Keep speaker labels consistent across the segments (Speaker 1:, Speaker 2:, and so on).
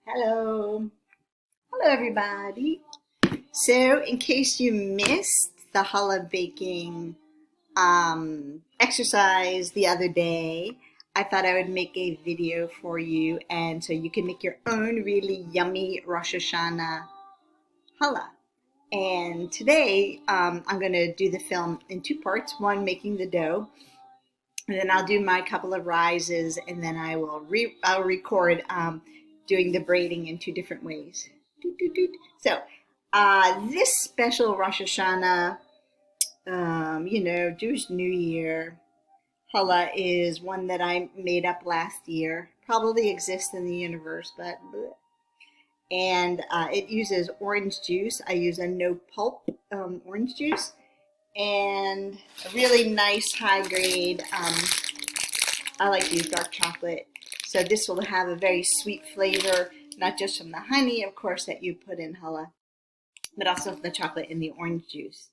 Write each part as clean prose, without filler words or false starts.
Speaker 1: Hello. Hello, everybody. So, in case you missed the challah baking exercise the other day, I thought I would make a video for you, and so you can make your own really yummy Rosh Hashanah challah. And today, I'm going to do the film in two parts. One, making the dough, and then I'll do my couple of rises, and then I'll record doing the braiding in two different ways. Doot, doot, doot. So this special Rosh Hashanah, Jewish New Year challah is one that I made up last year. Probably exists in the universe, but bleh. And it uses orange juice. I use a no pulp orange juice and a really nice high grade. I like to use dark chocolate. So this will have a very sweet flavor, not just from the honey, of course, that you put in challah, but also from the chocolate and the orange juice.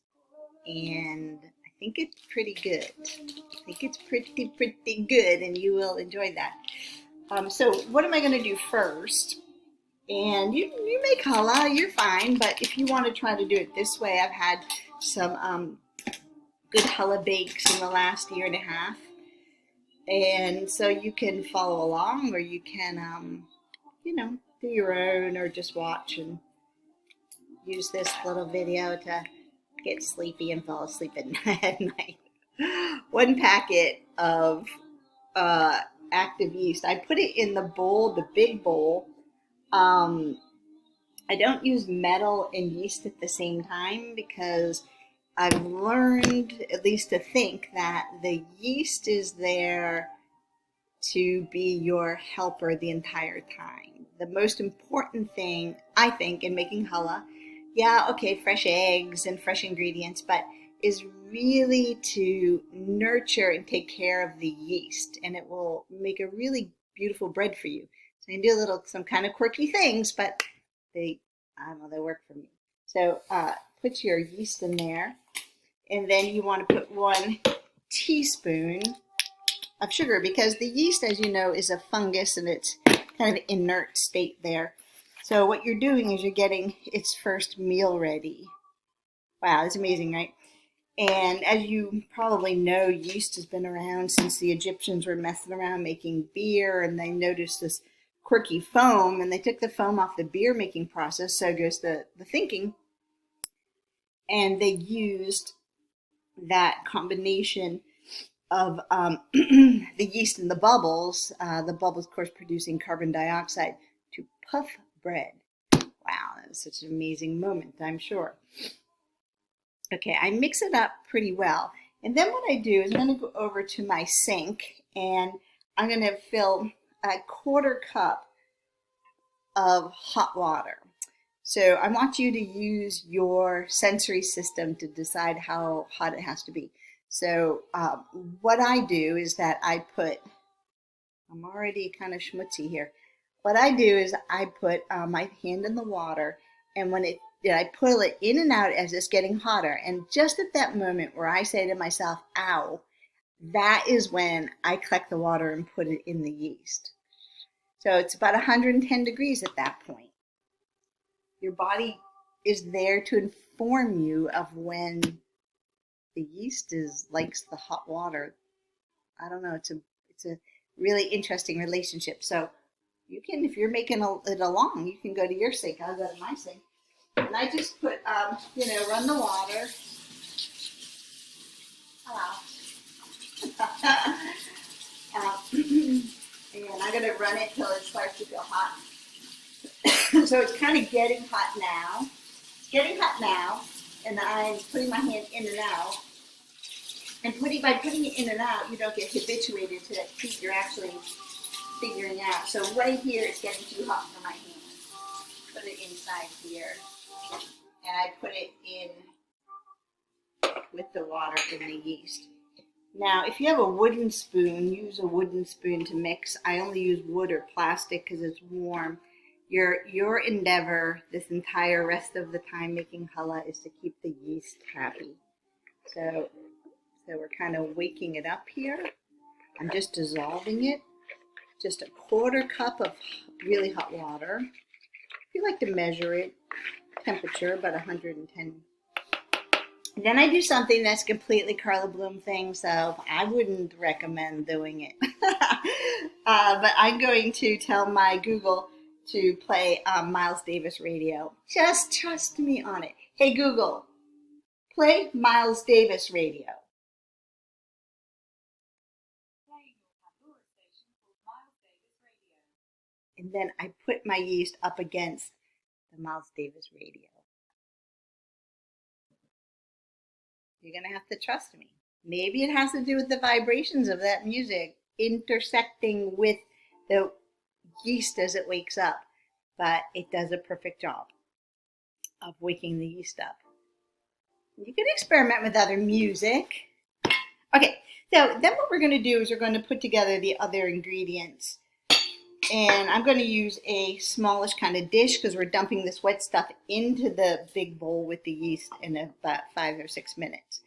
Speaker 1: And I think it's pretty good. I think it's pretty good, and you will enjoy that. So what am I going to do first? And you make challah, you're fine, but if you want to try to do it this way, I've had some good challah bakes in the last year and a half. And so you can follow along, or you can, do your own, or just watch and use this little video to get sleepy and fall asleep at night. One packet of active yeast. I put it in the bowl, the big bowl. I don't use metal and yeast at the same time because I've learned, at least to think, that the yeast is there to be your helper the entire time. The most important thing, I think, in making challah, fresh eggs and fresh ingredients, but is really to nurture and take care of the yeast, and it will make a really beautiful bread for you. So you can do some kind of quirky things, but they work for me. So put your yeast in there. And then you want to put 1 teaspoon of sugar, because the yeast, as you know, is a fungus and it's kind of inert state there. So what you're doing is you're getting its first meal ready. Wow, it's amazing, right? And as you probably know, yeast has been around since the Egyptians were messing around making beer, and they noticed this quirky foam, and they took the foam off the beer making process, so goes the thinking, and they used that combination of the yeast and the bubbles, of course, producing carbon dioxide, to puff bread. Wow, that was such an amazing moment, I'm sure. Okay, I mix it up pretty well. And then what I do is I'm going to go over to my sink, and I'm going to fill a 1/4 cup of hot water. So I want you to use your sensory system to decide how hot it has to be. So what I do is that I'm already kind of schmutzy here. What I do is I put my hand in the water, and I pull it in and out as it's getting hotter. And just at that moment where I say to myself, ow, that is when I collect the water and put it in the yeast. So it's about 110 degrees at that point. Your body is there to inform you of when the yeast likes the hot water. I don't know. It's a really interesting relationship. So you can, if you're making it along, you can go to your sink. I'll go to my sink, and I just put, run the water. And I'm going to run it till it starts to go hot. So it's kind of getting hot now. It's getting hot now, and I'm putting my hand in and out. And by putting it in and out, you don't get habituated to that heat you're actually figuring out. So right here, it's getting too hot for my hand. Put it inside here, and I put it in with the water and the yeast. Now, if you have a wooden spoon, use a wooden spoon to mix. I only use wood or plastic because it's warm. Your endeavor this entire rest of the time making challah is to keep the yeast happy. So we're kind of waking it up here. I'm just dissolving it just a 1/4 cup of really hot water. If you like to measure it, temperature about 110. And then I do something that's completely Carla Bloom thing, so I wouldn't recommend doing it. But I'm going to tell my Google to play Miles Davis radio. Just trust me on it. Hey Google, play Miles Davis radio. And then I put my yeast up against the Miles Davis radio. You're going to have to trust me. Maybe it has to do with the vibrations of that music intersecting with the yeast as it wakes up. But it does a perfect job of waking the yeast up. You can experiment with other music. Okay, so then what we're going to do is we're going to put together the other ingredients. And I'm going to use a smallish kind of dish because we're dumping this wet stuff into the big bowl with the yeast in about 5 or 6 minutes.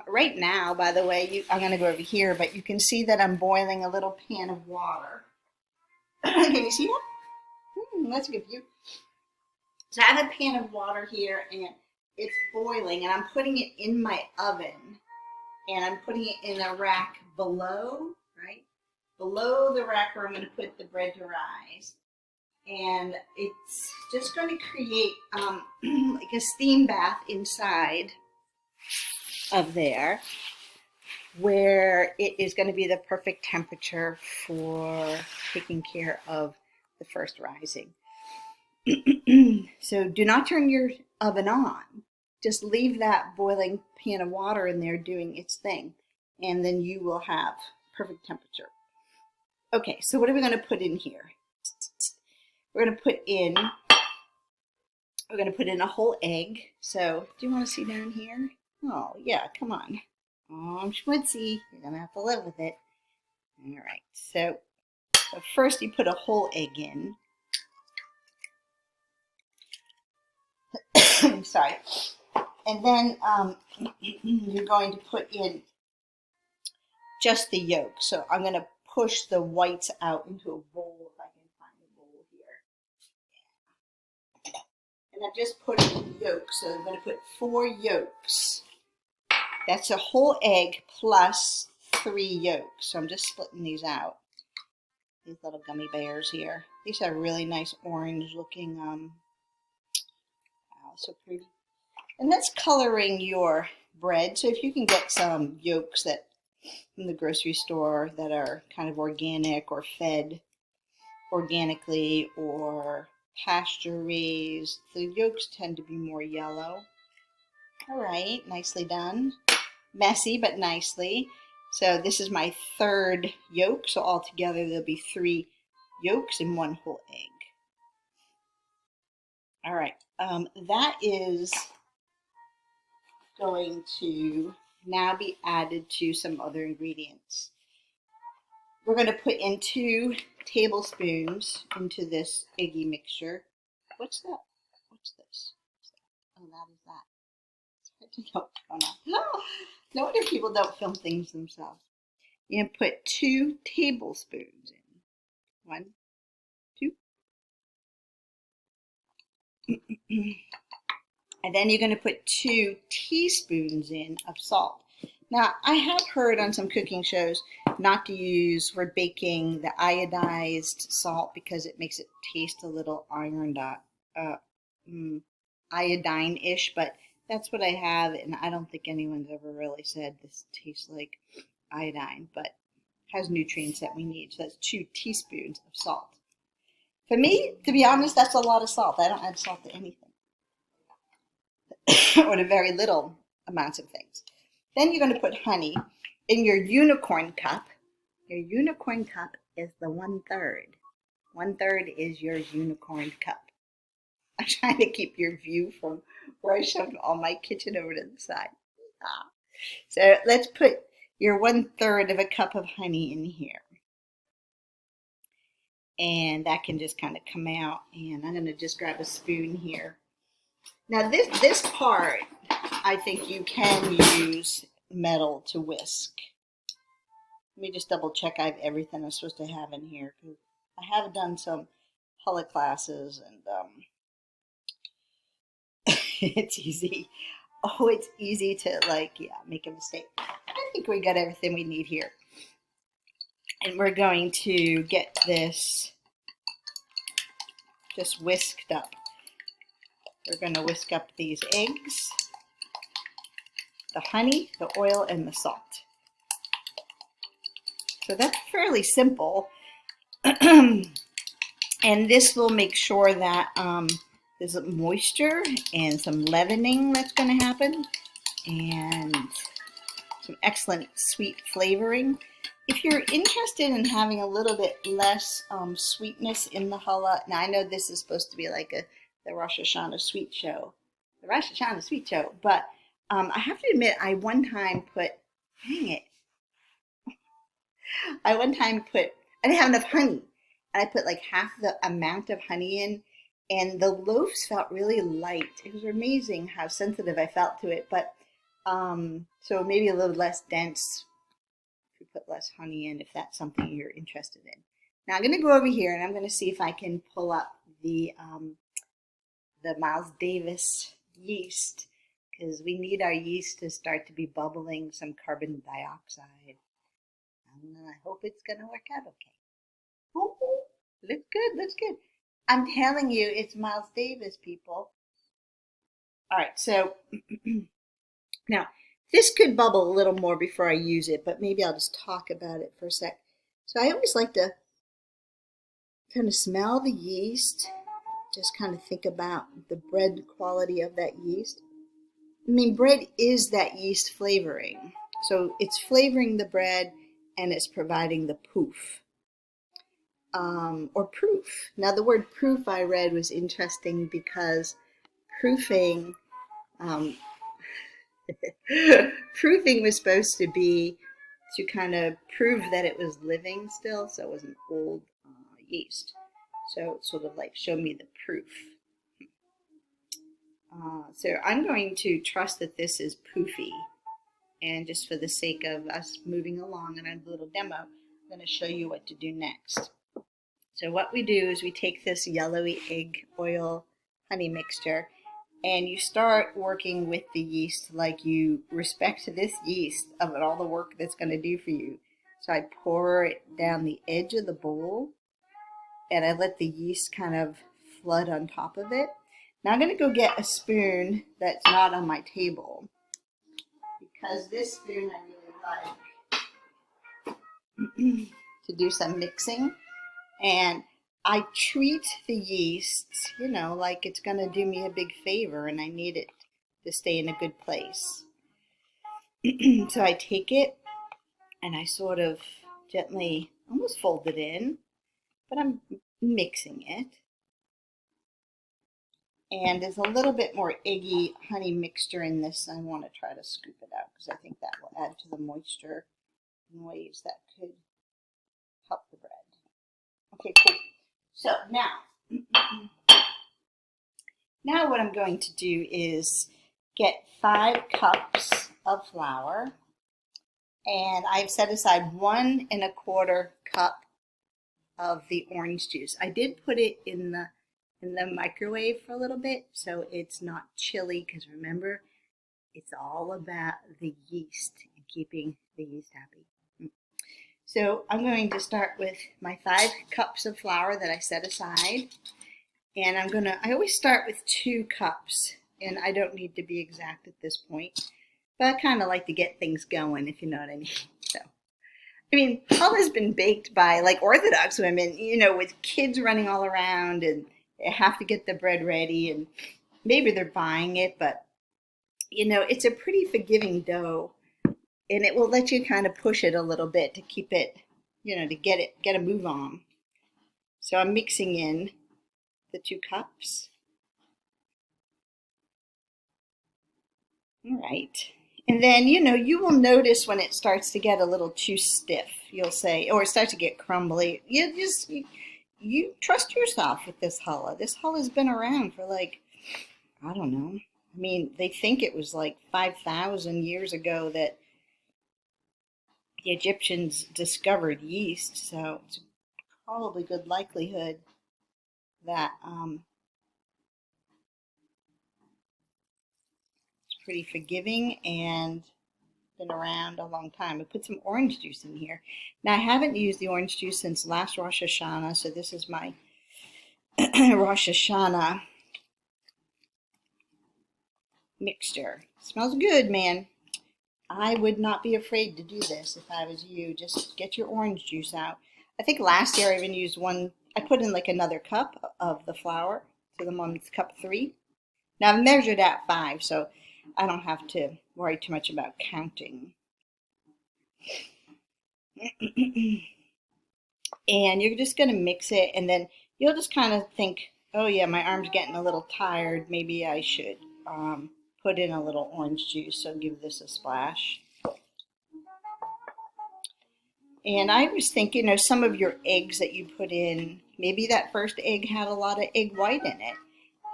Speaker 1: Right now, by the way, I'm going to go over here, but you can see that I'm boiling a little pan of water. Can you see that? That's a good view. So I have a pan of water here, and it's boiling, and I'm putting it in my oven, and I'm putting it in a rack below, right? Below the rack where I'm going to put the bread to rise. And it's just going to create like a steam bath inside of there where it is going to be the perfect temperature for taking care of the first rising. So do not turn your oven on. Just leave that boiling pan of water in there doing its thing, and then you will have perfect temperature. Okay, so what are we going to put in here? We're going to put in a whole egg. So do you want to see down here? Oh, yeah, come on. Oh, I'm schmutzy. You're going to have to live with it. All right, so first you put a whole egg in. Sorry. And then you're going to put in just the yolk. So I'm going to push the whites out into a bowl if I can find a bowl here. And I've just put in yolks. So I'm going to put 4 yolks. That's a whole egg plus 3 yolks. So I'm just splitting these out. These little gummy bears here. These are really nice orange looking. Wow, so pretty. And that's coloring your bread. So if you can get some yolks that from the grocery store that are kind of organic or fed organically or pasture raised, the yolks tend to be more yellow. All right, nicely done. Messy, but nicely. So this is my 3rd yolk. So altogether there'll be 3 yolks and 1 whole egg. All right, that is going to now be added to some other ingredients. We're going to put in 2 tablespoons into this eggy mixture. What's that? What's this? Oh, that is that. It's hard to know what's going on. No wonder people don't film things themselves. You're going to put 2 tablespoons in. 1, 2. And then you're going to put 2 teaspoons in of salt. Now, I have heard on some cooking shows not to use for baking the iodized salt because it makes it taste a little iodine-ish, but that's what I have, and I don't think anyone's ever really said this tastes like iodine, but has nutrients that we need. So that's 2 teaspoons of salt. For me, to be honest, that's a lot of salt. I don't add salt to anything. Or to very little amounts of things. Then you're going to put honey in your unicorn cup. Your unicorn cup is the 1/3. 1/3 is your unicorn cup. I'm trying to keep your view from where I shoved all my kitchen over to the side. So let's put your 1/3 of a cup of honey in here. And that can just kind of come out. And I'm going to just grab a spoon here. Now this part, I think you can use metal to whisk. Let me just double check I have everything I'm supposed to have in here. 'Cause I have done some Challah classes, and it's easy. Oh, it's easy to make a mistake. I think we got everything we need here. And we're going to get this just whisked up. We're going to whisk up these eggs, the honey, the oil, and the salt. So that's fairly simple. And this will make sure that there's moisture and some leavening that's going to happen, and some excellent sweet flavoring. If you're interested in having a little bit less sweetness in the challah, now I know this is supposed to be like the Rosh Hashanah sweet show, but I have to admit, I one time put, I didn't have enough honey, and I put like half the amount of honey in, and the loaves felt really light. It was amazing how sensitive I felt to it, but so maybe a little less dense if we put less honey in, if that's something you're interested in. Now I'm going to go over here and I'm going to see if I can pull up the Miles Davis yeast, because we need our yeast to start to be bubbling some carbon dioxide. And I hope it's going to work out okay. Oh, looks good. I'm telling you, it's Miles Davis, people. All right, so now this could bubble a little more before I use it, but maybe I'll just talk about it for a sec. So I always like to kind of smell the yeast, just kind of think about the bread quality of that yeast. I mean, bread is that yeast flavoring. So it's flavoring the bread and it's providing the poof. Or proof. Now the word proof I read was interesting because proofing proofing was supposed to be to kind of prove that it was living still, so it was an old yeast. So it's sort of like show me the proof. So I'm going to trust that this is poofy, and just for the sake of us moving along and a little demo, I'm going to show you what to do next. So what we do is we take this yellowy egg oil honey mixture, and you start working with the yeast like you respect this yeast of all the work that's going to do for you. So I pour it down the edge of the bowl, and I let the yeast kind of flood on top of it. Now I'm going to go get a spoon that's not on my table, because this spoon I really like to do some mixing. And I treat the yeast, like it's going to do me a big favor, and I need it to stay in a good place. So I take it and I sort of gently almost fold it in, but I'm mixing it. And there's a little bit more eggy honey mixture in this. I want to try to scoop it out because I think that will add to the moisture in ways that could help the bread. Okay, cool. So now what I'm going to do is get 5 cups of flour, and I've set aside 1 1/4 cup of the orange juice. I did put it in the microwave for a little bit, so it's not chilly, because remember, it's all about the yeast and keeping the yeast happy. So I'm going to start with my 5 cups of flour that I set aside. And I always start with 2 cups, and I don't need to be exact at this point, but I kind of like to get things going, if you know what I mean. So, I mean, challah been baked by like Orthodox women, with kids running all around, and they have to get the bread ready, and maybe they're buying it, but it's a pretty forgiving dough. And it will let you kind of push it a little bit to keep it, to get a move on. So I'm mixing in the 2 cups. All right. And then, you will notice when it starts to get a little too stiff, you'll say, or it starts to get crumbly. You trust yourself with this challah. This challah has been around for I don't know. I mean, they think it was 5,000 years ago that the Egyptians discovered yeast, so it's probably good likelihood that it's pretty forgiving and been around a long time. I put some orange juice in here. Now, I haven't used the orange juice since last Rosh Hashanah, so this is my Rosh Hashanah mixture. Smells good, man. I would not be afraid to do this if I was you. Just get your orange juice out. I think last year I even used one. I put in like another cup of the flour, so the mom's cup 3. Now I've measured at 5, so I don't have to worry too much about counting. And you're just going to mix it, and then you'll just kind of think, oh yeah, my arm's getting a little tired. Maybe I should put in a little orange juice, so give this a splash. And I was thinking, some of your eggs that you put in, maybe that first egg had a lot of egg white in it,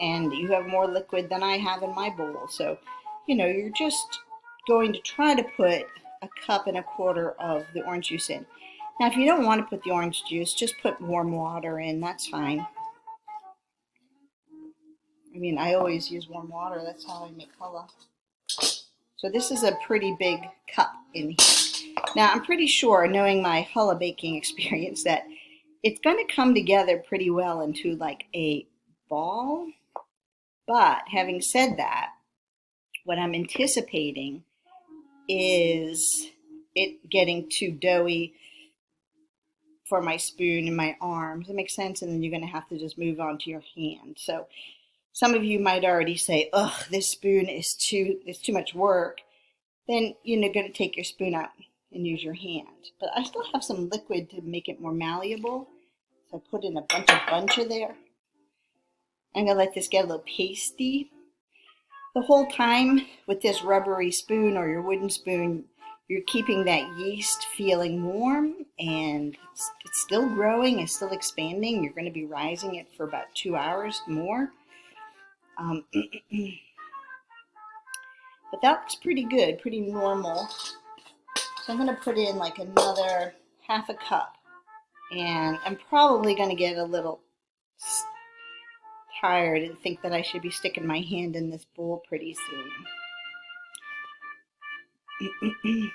Speaker 1: and you have more liquid than I have in my bowl. So, you're just going to try to put 1.25 cups of the orange juice in. Now, if you don't want to put the orange juice, just put warm water in. That's fine. I mean, I always use warm water. That's how I make challah. So this is a pretty big cup in here. Now, I'm pretty sure, knowing my challah baking experience, that it's going to come together pretty well into like a ball. But having said that, what I'm anticipating is it getting too doughy for my spoon and my arms. It makes sense, and then you're going to have to just move on to your hand. So some of you might already say, ugh, this spoon is too much work. Then you're going to take your spoon out and use your hand. But I still have some liquid to make it more malleable. So I put in a bunch of there. I'm going to let this get a little pasty. The whole time with this rubbery spoon or your wooden spoon, you're keeping that yeast feeling warm, and it's still growing, it's still expanding. You're going to be rising it for about 2 hours more. But that's pretty good, pretty normal. So I'm going to put in like another 1/2 cup, and I'm probably going to get a little tired and think that I should be sticking my hand in this bowl pretty soon.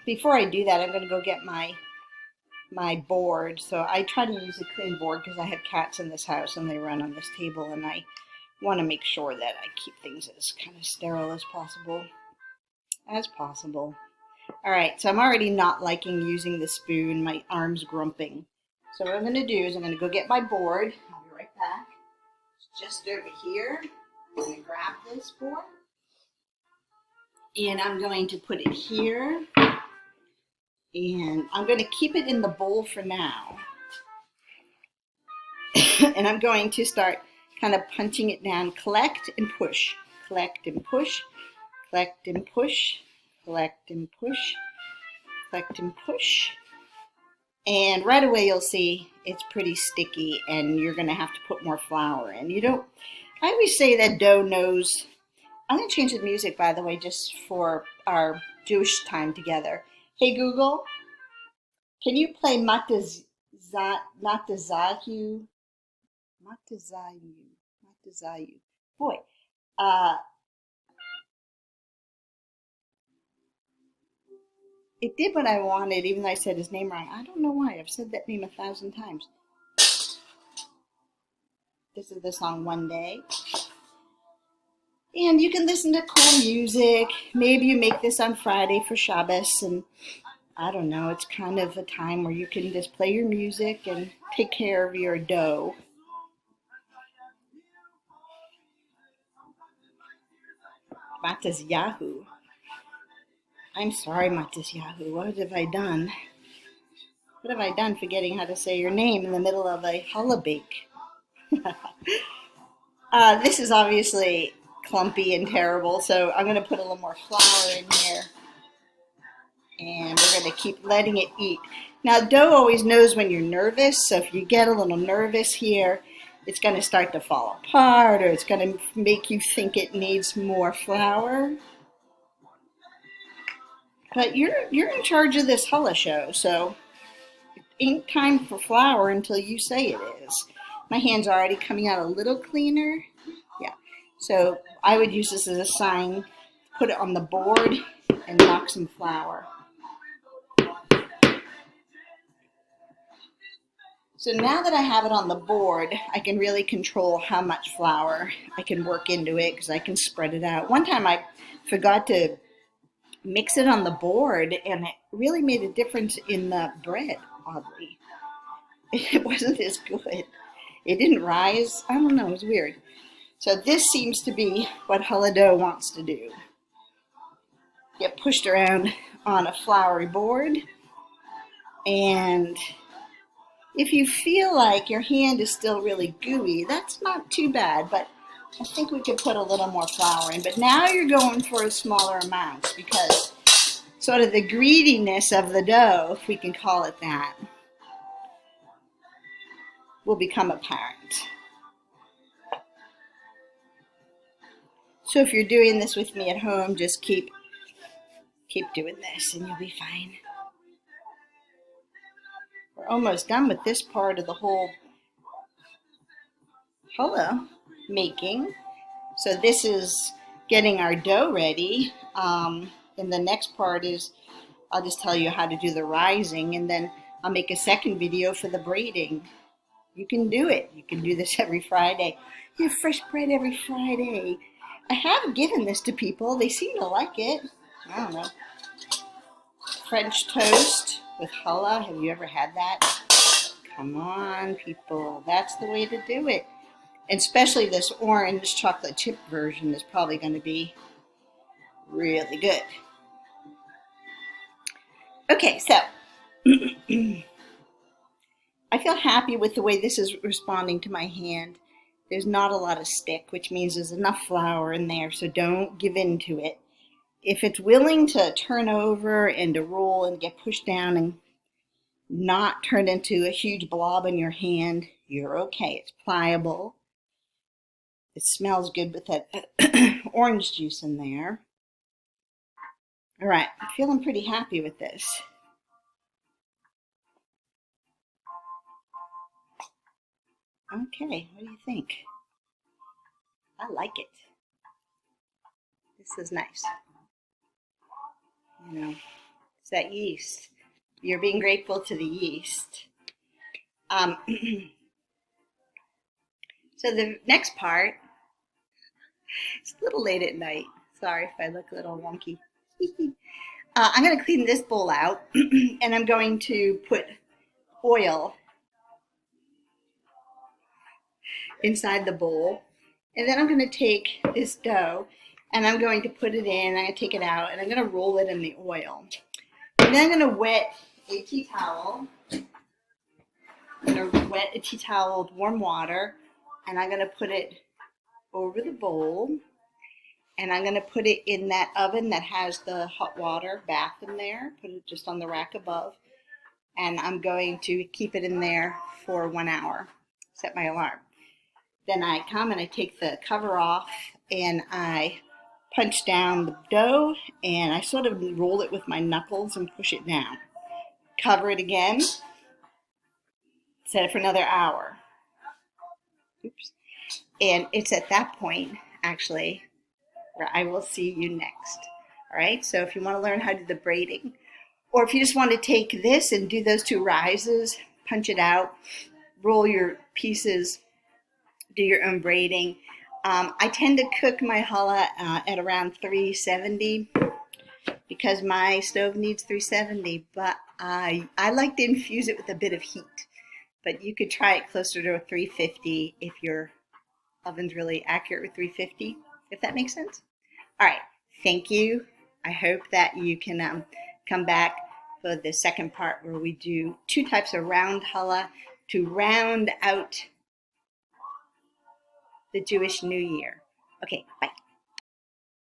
Speaker 1: Before I do that, I'm going to go get my board. So I try to use a clean board because I have cats in this house and they run on this table, and I want to make sure that I keep things as kind of sterile as possible. All right, so I'm already not liking using the spoon. My arm's grumping. So what I'm going to do is I'm going to go get my board. I'll be right back. It's just over here. I'm going to grab this board. And I'm going to put it here. And I'm going to keep it in the bowl for now. And I'm going to start kind of punching it down. Collect and push. Collect and push. Collect and push. Collect and push. Collect and push. And right away you'll see it's pretty sticky, and you're going to have to put more flour in. I always say that dough knows. I'm going to change the music, by the way, just for our Jewish time together. Hey Google, can you play Matazayu? Boy, it did what I wanted, even though I said his name wrong. I don't know why. I've said that name 1,000 times. This is the song One Day. And you can listen to cool music. Maybe you make this on Friday for Shabbos, and I don't know, it's kind of a time where you can just play your music and take care of your dough. Matisyahu. I'm sorry, Matisyahu. What have I done? What have I done forgetting how to say your name in the middle of a challah bake? This is obviously clumpy and terrible, so I'm going to put a little more flour in here. And we're going to keep letting it eat. Now, dough always knows when you're nervous, so if you get a little nervous here, it's going to start to fall apart, or it's going to make you think it needs more flour. But you're in charge of this challah show, so it ain't time for flour until you say it is. My hand's already coming out a little cleaner. Yeah. So I would use this as a sign, put it on the board, and knock some flour. So now that I have it on the board, I can really control how much flour I can work into it because I can spread it out. One time I forgot to mix it on the board and it really made a difference in the bread, oddly. It wasn't as good. It didn't rise. I don't know, it was weird. So this seems to be what challah dough wants to do. Get pushed around on a floury board, and if you feel like your hand is still really gooey, that's not too bad, but I think we could put a little more flour in. But now you're going for a smaller amount because sort of the greediness of the dough, if we can call it that, will become apparent. So if you're doing this with me at home, just keep doing this and you'll be fine. We're almost done with this part of the whole challah making. So this is getting our dough ready. And the next part is I'll just tell you how to do the rising, and then I'll make a second video for the braiding. You can do it. You can do this every Friday. You have fresh bread every Friday. I have given this to people. They seem to like it. I don't know. French toast with challah. Have you ever had that? Come on, people. That's the way to do it. And especially this orange chocolate chip version is probably going to be really good. Okay, so I feel happy with the way this is responding to my hand. There's not a lot of stick, which means there's enough flour in there, so don't give in to it. If it's willing to turn over and to roll and get pushed down and not turn into a huge blob in your hand, you're okay. It's pliable. It smells good with that orange juice in there. All right, I'm feeling pretty happy with this. Okay, what do you think? I like it. This is nice. You know, it's that yeast. You're being grateful to the yeast. So the next part, it's a little late at night. Sorry if I look a little wonky. I'm going to clean this bowl out, and I'm going to put oil inside the bowl. And then I'm going to take this dough, and I'm going to put it in. I'm going to take it out, and I'm going to roll it in the oil. And then I'm going to wet a tea towel. I'm going to wet a tea towel with warm water, and I'm going to put it over the bowl. And I'm going to put it in that oven that has the hot water bath in there. Put it just on the rack above. And I'm going to keep it in there for 1 hour. Set my alarm. Then I come and I take the cover off and I punch down the dough and I sort of roll it with my knuckles and push it down. Cover it again. Set it for another hour. Oops. And it's at that point, actually, where I will see you next. All right, so if you want to learn how to do the braiding, or if you just want to take this and do those 2 rises, punch it out, roll your pieces, do your own braiding. I tend to cook my challah at around 370 because my stove needs 370, but I like to infuse it with a bit of heat. But you could try it closer to 350 if your oven's really accurate with 350, if that makes sense. All right, thank you. I hope that you can come back for the second part where we do 2 types of round challah to round out the Jewish New Year. Okay, bye.